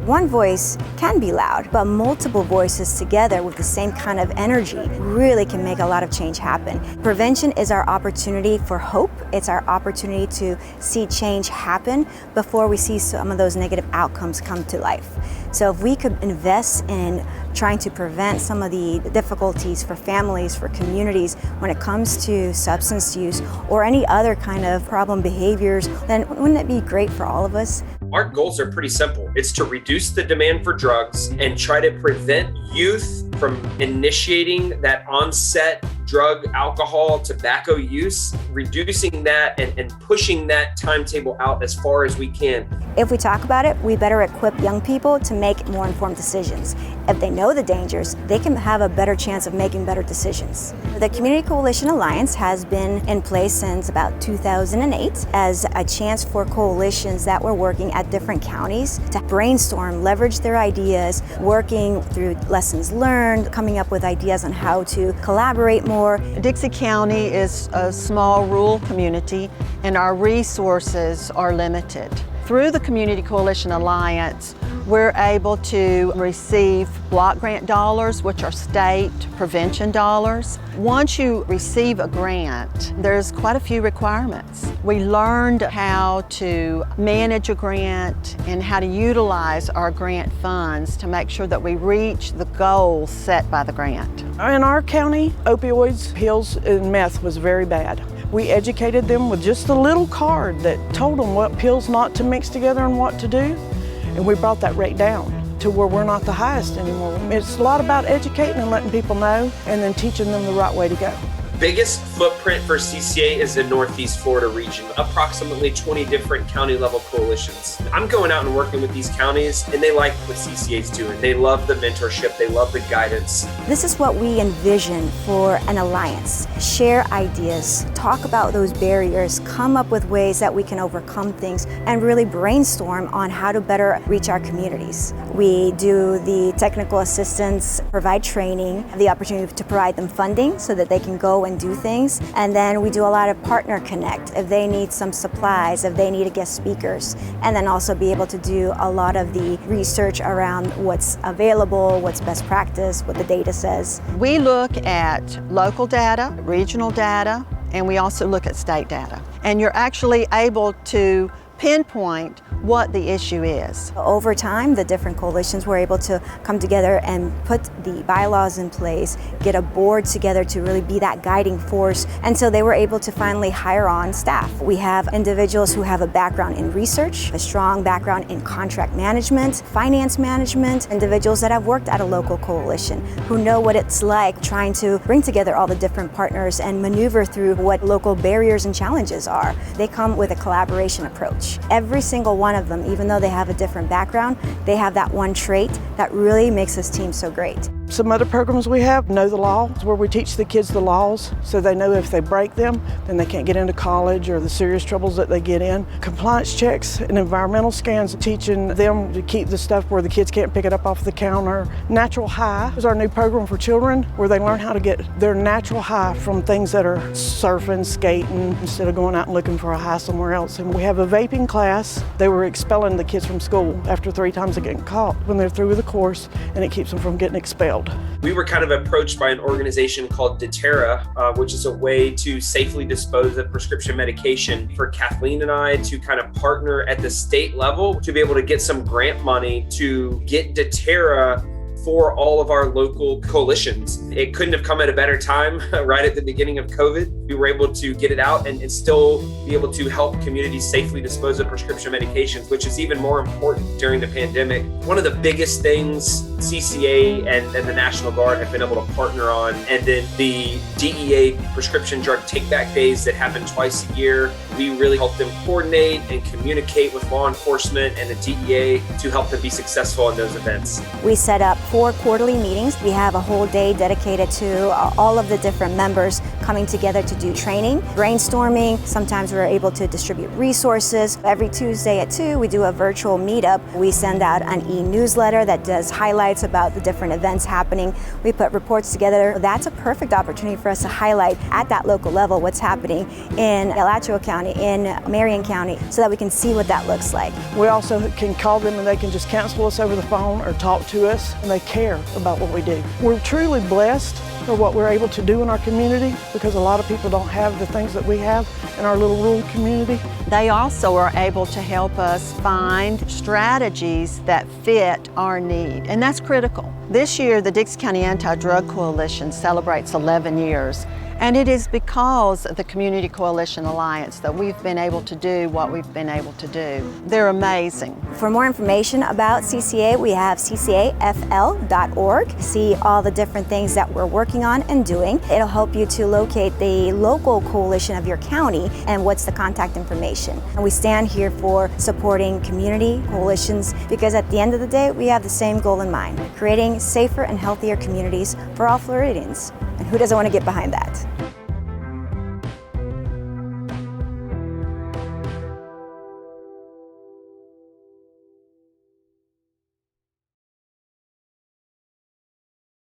One voice can be loud, but multiple voices together with the same kind of energy really can make a lot of change happen. Prevention is our opportunity for hope. It's our opportunity to see change happen before we see some of those negative outcomes come to life. So if we could invest in trying to prevent some of the difficulties for families, for communities, when it comes to substance use or any other kind of problem behaviors, then wouldn't it be great for all of us? Our goals are pretty simple. It's to reduce the demand for drugs and try to prevent youth from initiating that onset drug, alcohol, tobacco use, reducing that and pushing that timetable out as far as we can. If we talk about it, we better equip young people to make more informed decisions. If they know the dangers, they can have a better chance of making better decisions. The Community Coalition Alliance has been in place since about 2008 as a chance for coalitions that were working at different counties to brainstorm, leverage their ideas, working through lessons learned, coming up with ideas on how to collaborate more. Dixie County is a small rural community and our resources are limited. Through the Community Coalition Alliance, we're able to receive block grant dollars, which are state prevention dollars. Once you receive a grant, there's quite a few requirements. We learned how to manage a grant and how to utilize our grant funds to make sure that we reach the goals set by the grant. In our county, opioids, pills, and meth was very bad. We educated them with just a little card that told them what pills not to mix together and what to do. And we brought that rate down to where we're not the highest anymore. It's a lot about educating and letting people know and then teaching them the right way to go. Biggest footprint for CCA is the Northeast Florida region, approximately 20 different county level coalitions. I'm going out and working with these counties and they like what CCA is doing. They love the mentorship, they love the guidance. This is what we envision for an alliance. Share ideas, talk about those barriers, come up with ways that we can overcome things and really brainstorm on how to better reach our communities. We do the technical assistance, provide training, the opportunity to provide them funding so that they can go and do things. And then we do a lot of partner connect if they need some supplies, if they need guest speakers, and then also be able to do a lot of the research around what's available, what's best practice, what the data says. We look at local data, regional data, and we also look at state data. And you're actually able to pinpoint what the issue is. Over time, the different coalitions were able to come together and put the bylaws in place, get a board together to really be that guiding force, and so they were able to finally hire on staff. We have individuals who have a background in research, a strong background in contract management, finance management, individuals that have worked at a local coalition, who know what it's like trying to bring together all the different partners and maneuver through what local barriers and challenges are. They come with a collaboration approach. Every single one of them, even though they have a different background, they have that one trait that really makes this team so great. Some other programs we have, Know the Law, where we teach the kids the laws so they know if they break them, then they can't get into college or the serious troubles that they get in. Compliance checks and environmental scans, teaching them to keep the stuff where the kids can't pick it up off the counter. Natural High is our new program for children where they learn how to get their natural high from things that are surfing, skating, instead of going out and looking for a high somewhere else. And we have a vaping class. They were expelling the kids from school after 3 times of getting caught when they're through with the course, and it keeps them from getting expelled. We were kind of approached by an organization called Deterra, which is a way to safely dispose of prescription medication for Kathleen and I to kind of partner at the state level to be able to get some grant money to get Deterra for all of our local coalitions. It couldn't have come at a better time right at the beginning of COVID. We were able to get it out and still be able to help communities safely dispose of prescription medications, which is even more important during the pandemic. One of the biggest things CCA and the National Guard have been able to partner on, and then the DEA prescription drug take-back days that happen twice a year, we really help them coordinate and communicate with law enforcement and the DEA to help them be successful in those events. We set up 4 quarterly meetings. We have a whole day dedicated to all of the different members coming together to do training, brainstorming. Sometimes we're able to distribute resources. Every Tuesday at 2, we do a virtual meetup. We send out an e-newsletter that does highlights about the different events happening. We put reports together. That's a perfect opportunity for us to highlight at that local level what's happening in Alachua County, in Marion County, so that we can see what that looks like. We also can call them and they can just counsel us over the phone or talk to us, and they care about what we do. We're truly blessed for what we're able to do in our community, because a lot of people don't have the things that we have in our little rural community. They also are able to help us find strategies that fit our need, and that's critical. This year, the Dix County Anti-Drug Coalition celebrates 11 years, and it is because of the Community Coalition Alliance that we've been able to do what we've been able to do. They're amazing. For more information about CCA, we have ccafl.org. See all the different things that we're working on and doing. It'll help you to locate the local coalition of your county and what's the contact information. And we stand here for supporting community coalitions, because at the end of the day, we have the same goal in mind: creating safer and healthier communities for all Floridians. And who doesn't want to get behind that?